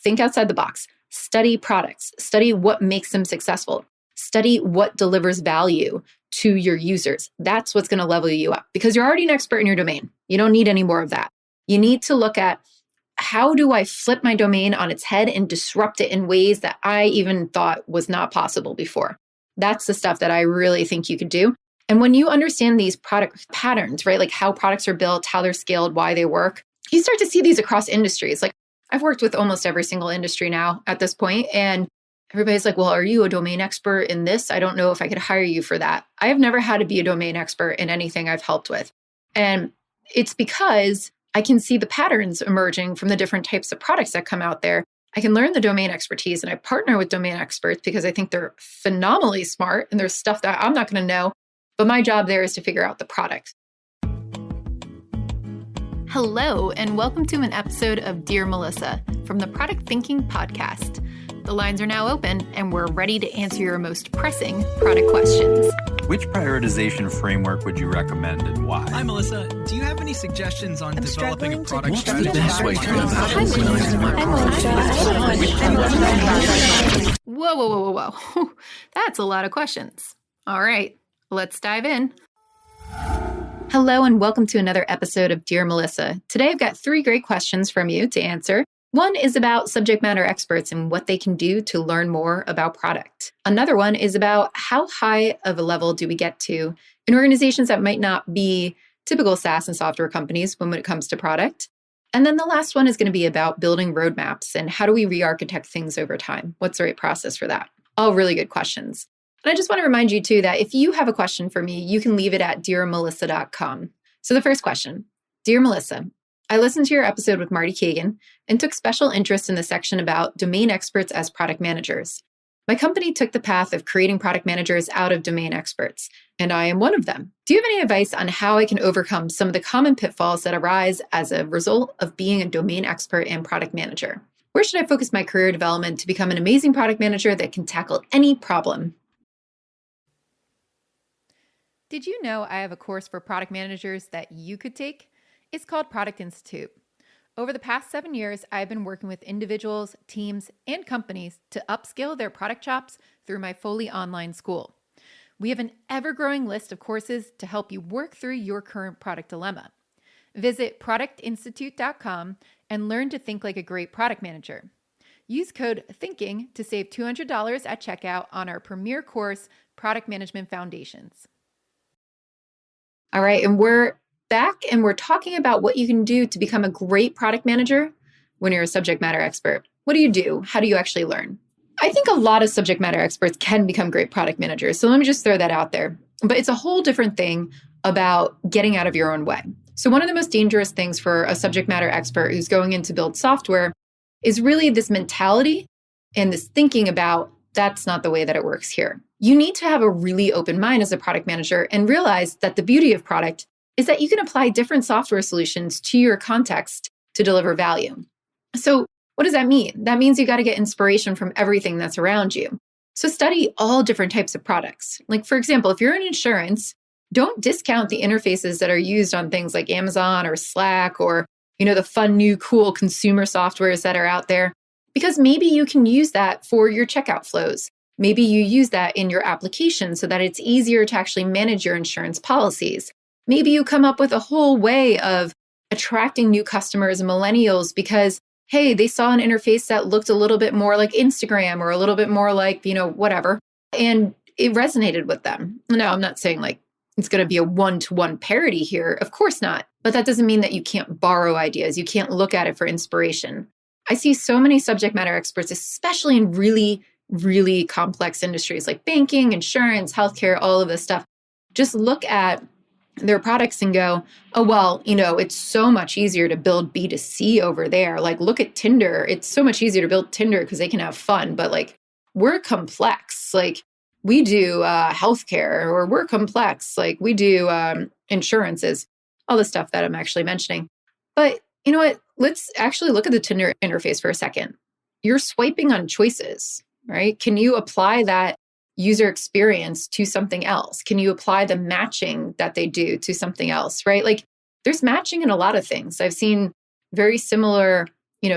think outside the box, study products, study what makes them successful, study what delivers value to your users. That's what's going to level you up because you're already an expert in your domain. You don't need any more of that. You need to look at how do I flip my domain on its head and disrupt it in ways that I even thought was not possible before. That's the stuff that I really think you could do. And when you understand these product patterns, right, like how products are built, how they're scaled, why they work, you start to see these across industries. Like I've worked with almost every single industry now at this point, and everybody's like, well, are you a domain expert in this? I don't know if I could hire you for that. I have never had to be a domain expert in anything I've helped with. And it's because I can see the patterns emerging from the different types of products that come out there. I can learn the domain expertise and I partner with domain experts because I think they're phenomenally smart and there's stuff that I'm not going to know. But my job there is to figure out the product. Hello, and welcome to an episode of Dear Melissa from the Product Thinking Podcast. The lines are now open and we're ready to answer your most pressing product questions. Which prioritization framework would you recommend and why? Hi, Melissa. Do you have any suggestions on developing a product strategy? Whoa. That's a lot of questions. All right, let's dive in. Hello, and welcome to another episode of Dear Melissa. Today, I've got 3 great questions from you to answer. One is about subject matter experts and what they can do to learn more about product. Another one is about how high of a level do we get to in organizations that might not be typical SaaS and software companies when it comes to product. And then the last one is going to be about building roadmaps and how do we re-architect things over time? What's the right process for that? All really good questions. And I just want to remind you too that if you have a question for me, you can leave it at dearmelissa.com. So the first question, Dear Melissa, I listened to your episode with Marty Kagan and took special interest in the section about domain experts as product managers. My company took the path of creating product managers out of domain experts, and I am one of them. Do you have any advice on how I can overcome some of the common pitfalls that arise as a result of being a domain expert and product manager? Where should I focus my career development to become an amazing product manager that can tackle any problem? Did you know I have a course for product managers that you could take? It's called Product Institute. Over the past 7 years, I've been working with individuals, teams, and companies to upskill their product chops through my fully online school. We have an ever-growing list of courses to help you work through your current product dilemma. Visit productinstitute.com and learn to think like a great product manager. Use code THINKING to save $200 at checkout on our premier course, Product Management Foundations. All right, and we're back and we're talking about what you can do to become a great product manager when you're a subject matter expert. What do you do? How do you actually learn? I think a lot of subject matter experts can become great product managers. So let me just throw that out there. But it's a whole different thing about getting out of your own way. So one of the most dangerous things for a subject matter expert who's going in to build software is really this mentality and this thinking about that's not the way that it works here. You need to have a really open mind as a product manager and realize that the beauty of product is that you can apply different software solutions to your context to deliver value. So what does that mean? That means you got to get inspiration from everything that's around you. So study all different types of products. Like, for example, if you're in insurance, don't discount the interfaces that are used on things like Amazon or Slack or, the fun, new, cool consumer softwares that are out there, because maybe you can use that for your checkout flows. Maybe you use that in your application so that it's easier to actually manage your insurance policies. Maybe you come up with a whole way of attracting new customers and millennials because, hey, they saw an interface that looked a little bit more like Instagram or a little bit more like, whatever, and it resonated with them. Now, I'm not saying like it's going to be a one-to-one parody here. Of course not. But that doesn't mean that you can't borrow ideas. You can't look at it for inspiration. I see so many subject matter experts, especially in really, really complex industries like banking, insurance, healthcare, all of this stuff. Just look at their products and go, oh, well, it's so much easier to build B2C over there. Like, look at Tinder. It's so much easier to build Tinder because they can have fun. But like, we're complex. Like, we do healthcare, or we're complex. Like, we do insurances, all the stuff that I'm actually mentioning. But you know what? Let's actually look at the Tinder interface for a second. You're swiping on choices, right? Can you apply that user experience to something else? Can you apply the matching that they do to something else, right? Like, there's matching in a lot of things. I've seen very similar,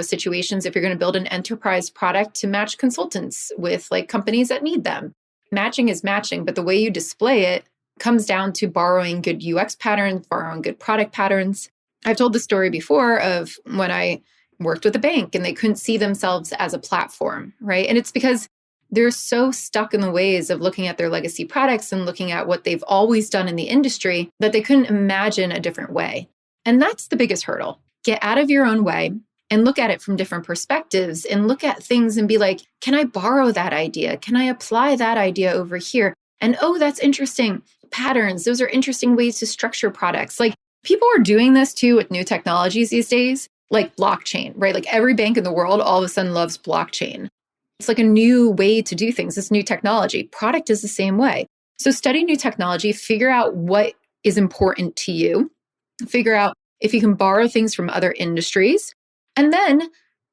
situations if you're going to build an enterprise product to match consultants with like companies that need them. Matching is matching, but the way you display it comes down to borrowing good UX patterns, borrowing good product patterns. I've told the story before of when I worked with a bank and they couldn't see themselves as a platform, right? And it's because they're so stuck in the ways of looking at their legacy products and looking at what they've always done in the industry that they couldn't imagine a different way. And that's the biggest hurdle. Get out of your own way and look at it from different perspectives and look at things and be like, can I borrow that idea? Can I apply that idea over here? And oh, that's interesting. Patterns, those are interesting ways to structure products. Like people are doing this too with new technologies these days, like blockchain, right? Like every bank in the world all of a sudden loves blockchain. It's like a new way to do things. It's new technology. Product is the same way. So study new technology, figure out what is important to you, figure out if you can borrow things from other industries, and then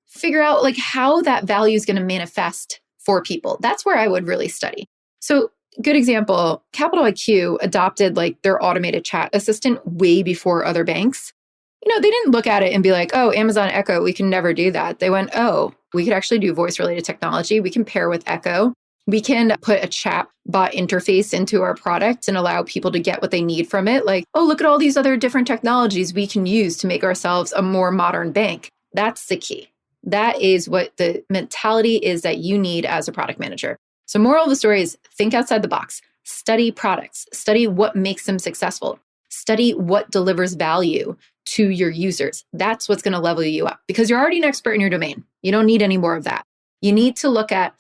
figure out like how that value is going to manifest for people. That's where I would really study. So good example, Capital IQ adopted like their automated chat assistant way before other banks. They didn't look at it and be like, oh, Amazon Echo, we can never do that. They went, oh, we could actually do voice related technology. We can pair with Echo. We can put a chat bot interface into our product and allow people to get what they need from it. Like, oh, look at all these other different technologies we can use to make ourselves a more modern bank. That's the key. That is what the mentality is that you need as a product manager. So moral of the story is think outside the box, study products, study what makes them successful, study what delivers value to your users. That's what's going to level you up because you're already an expert in your domain. You don't need any more of that. You need to look at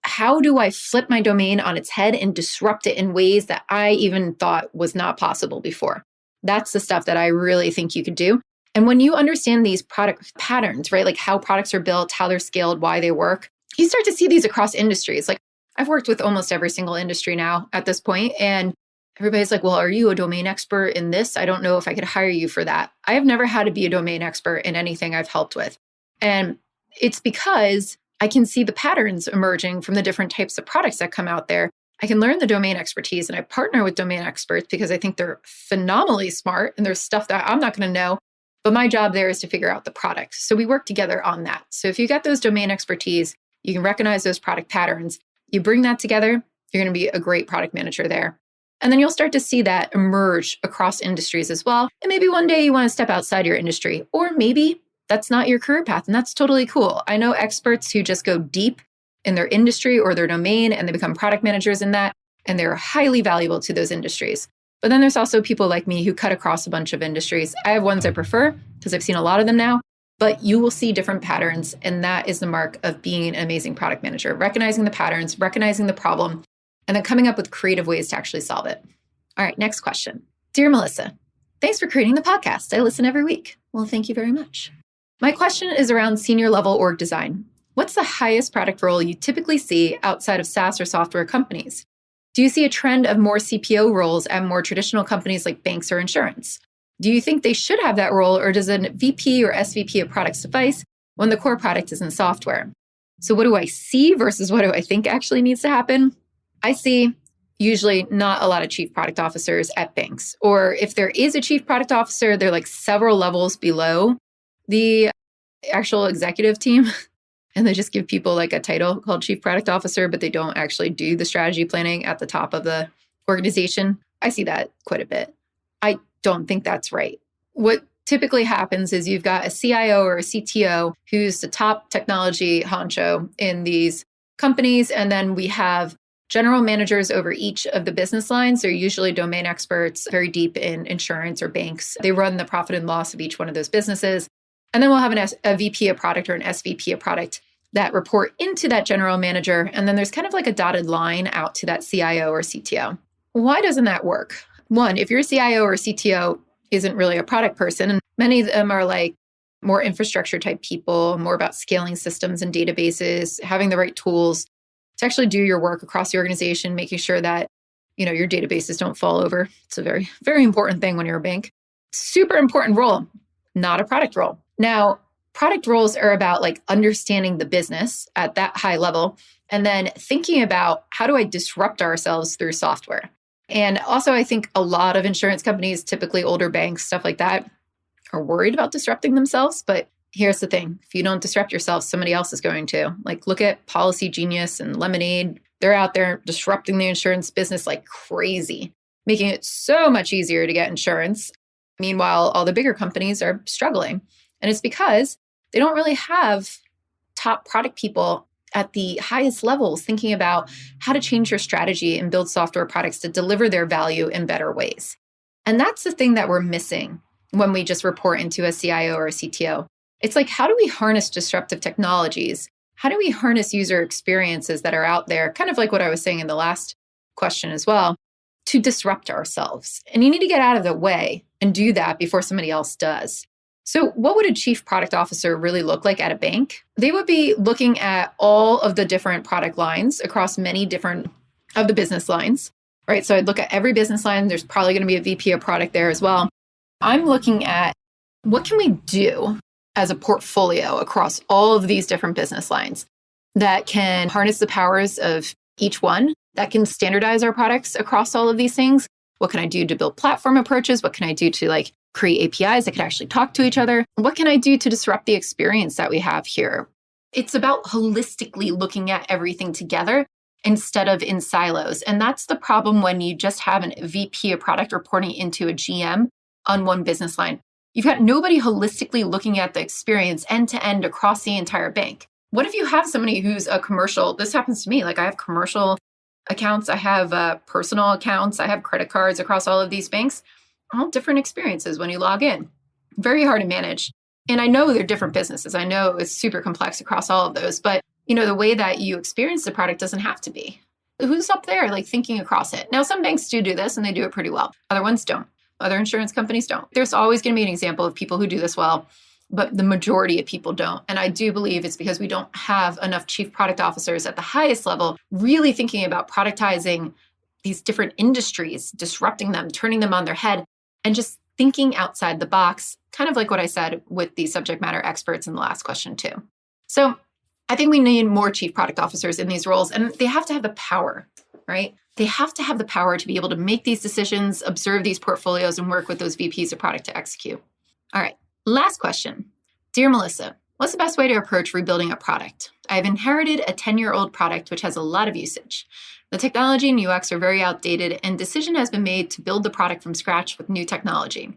how do I flip my domain on its head and disrupt it in ways that I even thought was not possible before. That's the stuff that I really think you could do. And when you understand these product patterns, right, like how products are built, how they're scaled, why they work, you start to see these across industries. Like I've worked with almost every single industry now at this point, and everybody's like, well, are you a domain expert in this? I don't know if I could hire you for that. I have never had to be a domain expert in anything I've helped with. And it's because I can see the patterns emerging from the different types of products that come out there. I can learn the domain expertise and I partner with domain experts because I think they're phenomenally smart and there's stuff that I'm not going to know. But my job there is to figure out the product. So we work together on that. So if you got those domain expertise, you can recognize those product patterns. You bring that together, you're going to be a great product manager there. And then you'll start to see that emerge across industries as well. And maybe one day you want to step outside your industry, or maybe that's not your career path. And that's totally cool. I know experts who just go deep in their industry or their domain and they become product managers in that. And they're highly valuable to those industries. But then there's also people like me who cut across a bunch of industries. I have ones I prefer because I've seen a lot of them now, but you will see different patterns. And that is the mark of being an amazing product manager, recognizing the patterns, recognizing the problem, and then coming up with creative ways to actually solve it. All right, next question. Dear Melissa, thanks for creating the podcast. I listen every week. Well, thank you very much. My question is around senior level org design. What's the highest product role you typically see outside of SaaS or software companies? Do you see a trend of more CPO roles at more traditional companies like banks or insurance? Do you think they should have that role, or does a VP or SVP of product suffice when the core product is in software? So what do I see versus what do I think actually needs to happen? I see usually not a lot of chief product officers at banks. Or if there is a chief product officer, they're like several levels below the actual executive team. And they just give people like a title called chief product officer, but they don't actually do the strategy planning at the top of the organization. I see that quite a bit. I don't think that's right. What typically happens is you've got a CIO or a CTO who's the top technology honcho in these companies. And then we have general managers over each of the business lines. They're usually domain experts, very deep in insurance or banks. They run the profit and loss of each one of those businesses. And then we'll have a VP of product or an SVP of product that report into that general manager. And then there's kind of like a dotted line out to that CIO or CTO. Why doesn't that work? One, if your CIO or CTO isn't really a product person, and many of them are like more infrastructure type people, more about scaling systems and databases, having the right tools to actually do your work across the organization, making sure that, your databases don't fall over. It's a very, very important thing when you're a bank. Super important role, not a product role. Now, product roles are about like understanding the business at that high level and then thinking about how do I disrupt ourselves through software. And also, I think a lot of insurance companies, typically older banks, stuff like that, are worried about disrupting themselves. But here's the thing. If you don't disrupt yourself, somebody else is going to. Like, look at Policy Genius and Lemonade. They're out there disrupting the insurance business like crazy, making it so much easier to get insurance. Meanwhile, all the bigger companies are struggling. And it's because they don't really have top product people at the highest levels thinking about how to change your strategy and build software products to deliver their value in better ways. And that's the thing that we're missing when we just report into a CIO or a CTO. It's like, how do we harness disruptive technologies? How do we harness user experiences that are out there, kind of like what I was saying in the last question as well, to disrupt ourselves? And you need to get out of the way and do that before somebody else does. So what would a chief product officer really look like at a bank? They would be looking at all of the different product lines across many different of the business lines, right? So I'd look at every business line. There's probably going to be a VP of product there as well. I'm looking at what can we do as a portfolio across all of these different business lines that can harness the powers of each one, that can standardize our products across all of these things. What can I do to build platform approaches? What can I do to create APIs that could actually talk to each other? What can I do to disrupt the experience that we have here? It's about holistically looking at everything together instead of in silos. And that's the problem when you just have a VP of product reporting into a GM on one business line. You've got nobody holistically looking at the experience end to end across the entire bank. What if you have somebody who's a commercial? This happens to me. I have commercial accounts, I have personal accounts, I have credit cards across all of these banks. All different experiences when you log in. Very hard to manage. And I know they're different businesses. I know it's super complex across all of those, but the way that you experience the product doesn't have to be. Who's up there thinking across it? Now, some banks do this and they do it pretty well. Other ones don't. Other insurance companies don't. There's always going to be an example of people who do this well, but the majority of people don't. And I do believe it's because we don't have enough chief product officers at the highest level really thinking about productizing these different industries, disrupting them, turning them on their head, and just thinking outside the box, kind of like what I said with the subject matter experts in the last question too. So I think we need more chief product officers in these roles, and they have to have the power, right? They have to have the power to be able to make these decisions, observe these portfolios, and work with those VPs of product to execute. All right, last question. Dear Melissa, what's the best way to approach rebuilding a product? I've inherited a 10-year-old product which has a lot of usage. The technology and UX are very outdated, and decision has been made to build the product from scratch with new technology.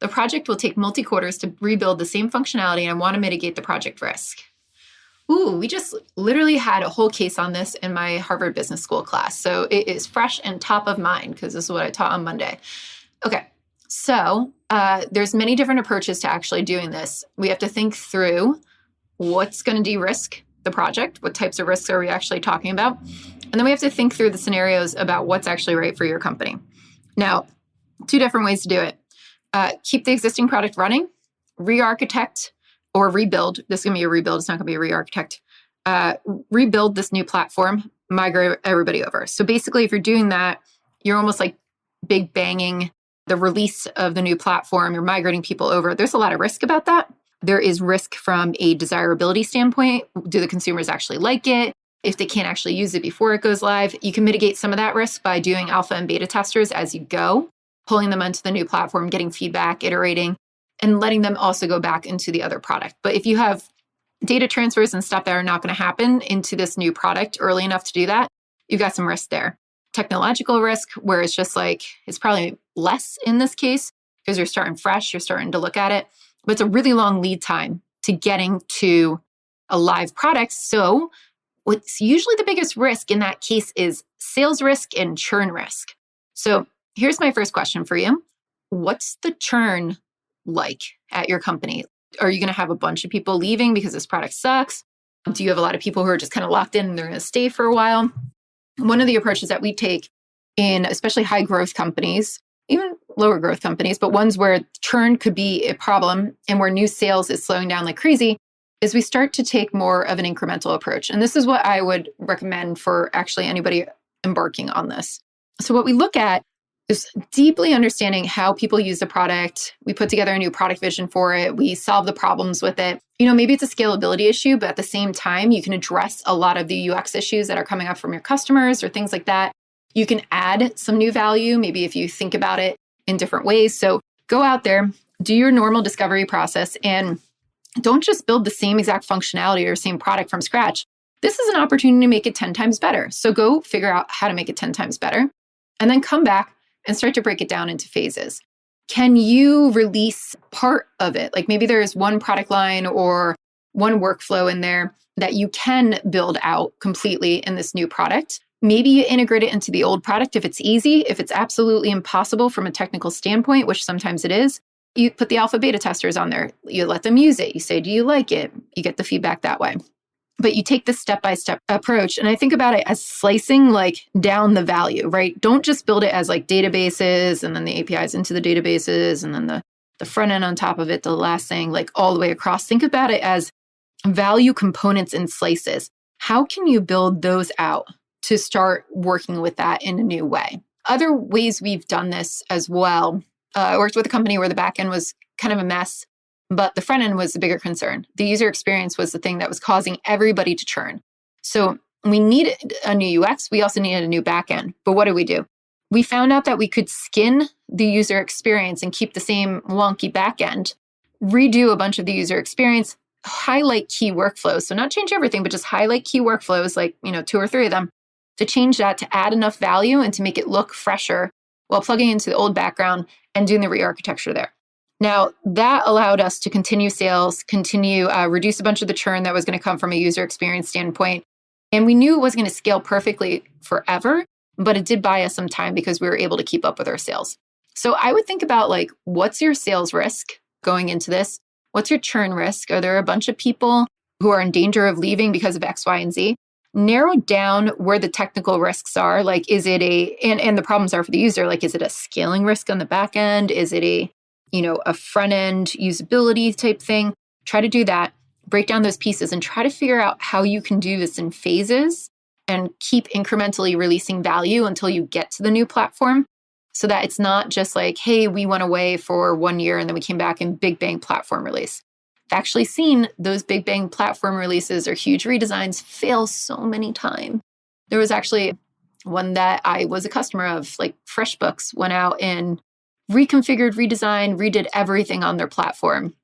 The project will take multi-quarters to rebuild the same functionality, and I want to mitigate the project risk. Ooh, we just literally had a whole case on this in my Harvard Business School class. So it is fresh and top of mind because this is what I taught on Monday. Okay, so there's many different approaches to actually doing this. We have to think through what's going to de-risk the project. What types of risks are we actually talking about? And then we have to think through the scenarios about what's actually right for your company. Now, two different ways to do it. Keep the existing product running, re-architect or rebuild. This is going to be a rebuild. It's not going to be a re-architect. Rebuild this new platform, migrate everybody over. So basically, if you're doing that, you're almost like big banging the release of the new platform. You're migrating people over. There's a lot of risk about that. There is risk from a desirability standpoint. Do the consumers actually like it? If they can't actually use it before it goes live, you can mitigate some of that risk by doing alpha and beta testers as you go, pulling them onto the new platform, getting feedback, iterating, and letting them also go back into the other product. But if you have data transfers and stuff that are not going to happen into this new product early enough to do that, you've got some risk there. Technological risk, where it's just it's probably less in this case because you're starting fresh, you're starting to look at it, but it's a really long lead time to getting to a live product. So what's usually the biggest risk in that case is sales risk and churn risk. So here's my first question for you. What's the churn like at your company? Are you going to have a bunch of people leaving because this product sucks? Do you have a lot of people who are just kind of locked in and they're going to stay for a while? One of the approaches that we take in especially high growth companies, even lower growth companies, but ones where churn could be a problem and where new sales is slowing down like crazy, is we start to take more of an incremental approach. And this is what I would recommend for actually anybody embarking on this. So what we look at is deeply understanding how people use the product. We put together a new product vision for it. We solve the problems with it. Maybe it's a scalability issue, but at the same time, you can address a lot of the UX issues that are coming up from your customers or things like that. You can add some new value, maybe if you think about it in different ways. So go out there, do your normal discovery process, and Don't just build the same exact functionality or same product from scratch. This is an opportunity to make it 10 times better. So go figure out how to make it 10 times better, and then come back and start to break it down into phases. Can you release part of it? Like maybe there's one product line or one workflow in there that you can build out completely in this new product. Maybe you integrate it into the old product if it's easy. If it's absolutely impossible from a technical standpoint, which sometimes it is, you put the alpha beta testers on there. You let them use it. You say, do you like it? You get the feedback that way. But you take this step-by-step approach. And I think about it as slicing like down the value, right? Don't just build it as like databases and then the APIs into the databases and then the front end on top of it, the last thing, like all the way across. Think about it as value components and slices. How can you build those out to start working with that in a new way? Other ways we've done this as well. I worked with a company where the back end was kind of a mess, but the front end was the bigger concern. The user experience was the thing that was causing everybody to churn. So we needed a new UX. We also needed a new back end. But what do? We found out that we could skin the user experience and keep the same wonky back end, redo a bunch of the user experience, highlight key workflows. So not change everything, but just highlight key workflows, like 2 or 3 of them, to change that to add enough value and to make it look fresher while plugging into the old background and doing the re-architecture there. Now, that allowed us to continue sales, reduce a bunch of the churn that was going to come from a user experience standpoint. And we knew it wasn't going to scale perfectly forever, but it did buy us some time because we were able to keep up with our sales. So I would think about like, what's your sales risk going into this? What's your churn risk? Are there a bunch of people who are in danger of leaving because of X, Y, and Z? Narrow down where the technical risks are. Like, is it and the problems are for the user, like, is it a scaling risk on the back end? Is it a front end usability type thing? Try to do that, break down those pieces and try to figure out how you can do this in phases and keep incrementally releasing value until you get to the new platform, so that it's not just like, hey, we went away for 1 year and then we came back and big bang platform release. I've actually seen those big bang platform releases or huge redesigns fail so many times. There was actually one that I was a customer of, like FreshBooks, went out and reconfigured, redesigned, redid everything on their platform.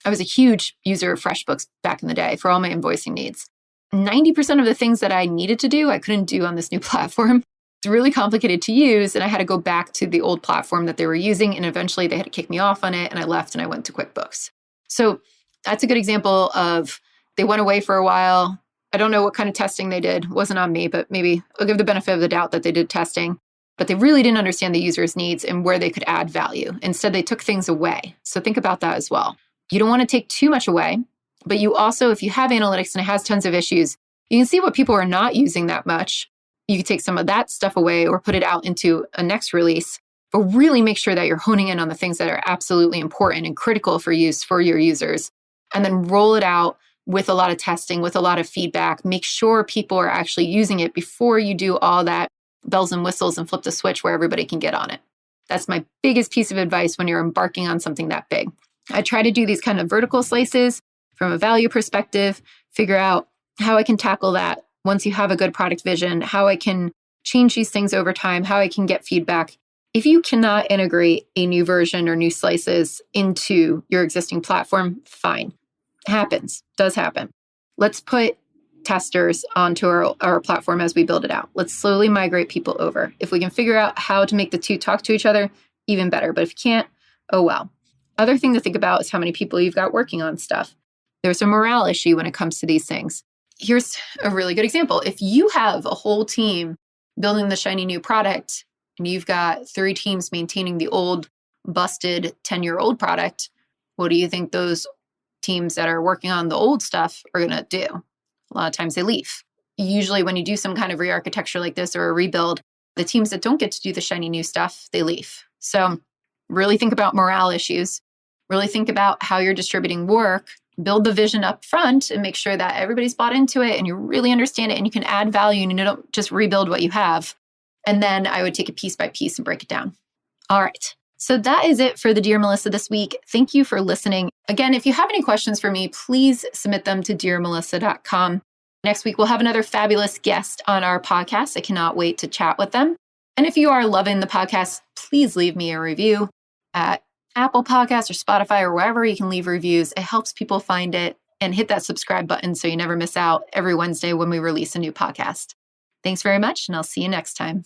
I was a huge user of FreshBooks back in the day for all my invoicing needs. 90% of the things that I needed to do, I couldn't do on this new platform. It's really complicated to use, and I had to go back to the old platform that they were using, and eventually they had to kick me off on it, and I left and I went to QuickBooks. So that's a good example of they went away for a while. I don't know what kind of testing they did. It wasn't on me, but maybe I'll give the benefit of the doubt that they did testing. But they really didn't understand the user's needs and where they could add value. Instead, they took things away. So think about that as well. You don't want to take too much away, but you also, if you have analytics and it has tons of issues, you can see what people are not using that much. You can take some of that stuff away or put it out into a next release, but really make sure that you're honing in on the things that are absolutely important and critical for use for your users. And then roll it out with a lot of testing, with a lot of feedback. Make sure people are actually using it before you do all that bells and whistles and flip the switch where everybody can get on it. That's my biggest piece of advice when you're embarking on something that big. I try to do these kind of vertical slices from a value perspective, figure out how I can tackle that once you have a good product vision, how I can change these things over time, how I can get feedback. If you cannot integrate a new version or new slices into your existing platform, fine. Happens, does happen. Let's put testers onto our platform as we build it out. Let's slowly migrate people over. If we can figure out how to make the two talk to each other, even better. But if you can't, oh well. Other thing to think about is how many people you've got working on stuff. There's a morale issue when it comes to these things. Here's a really good example. If you have a whole team building the shiny new product and you've got 3 teams maintaining the old, busted 10-year-old product, what do you think those teams that are working on the old stuff are going to do? A lot of times they leave. Usually when you do some kind of re-architecture like this or a rebuild, the teams that don't get to do the shiny new stuff, they leave. So really think about morale issues. Really think about how you're distributing work. Build the vision up front and make sure that everybody's bought into it and you really understand it and you can add value and you don't just rebuild what you have. And then I would take it piece by piece and break it down. All right. So that is it for the Dear Melissa this week. Thank you for listening. Again, if you have any questions for me, please submit them to dearmelissa.com. Next week, we'll have another fabulous guest on our podcast. I cannot wait to chat with them. And if you are loving the podcast, please leave me a review at Apple Podcasts or Spotify or wherever you can leave reviews. It helps people find it, and hit that subscribe button so you never miss out every Wednesday when we release a new podcast. Thanks very much, and I'll see you next time.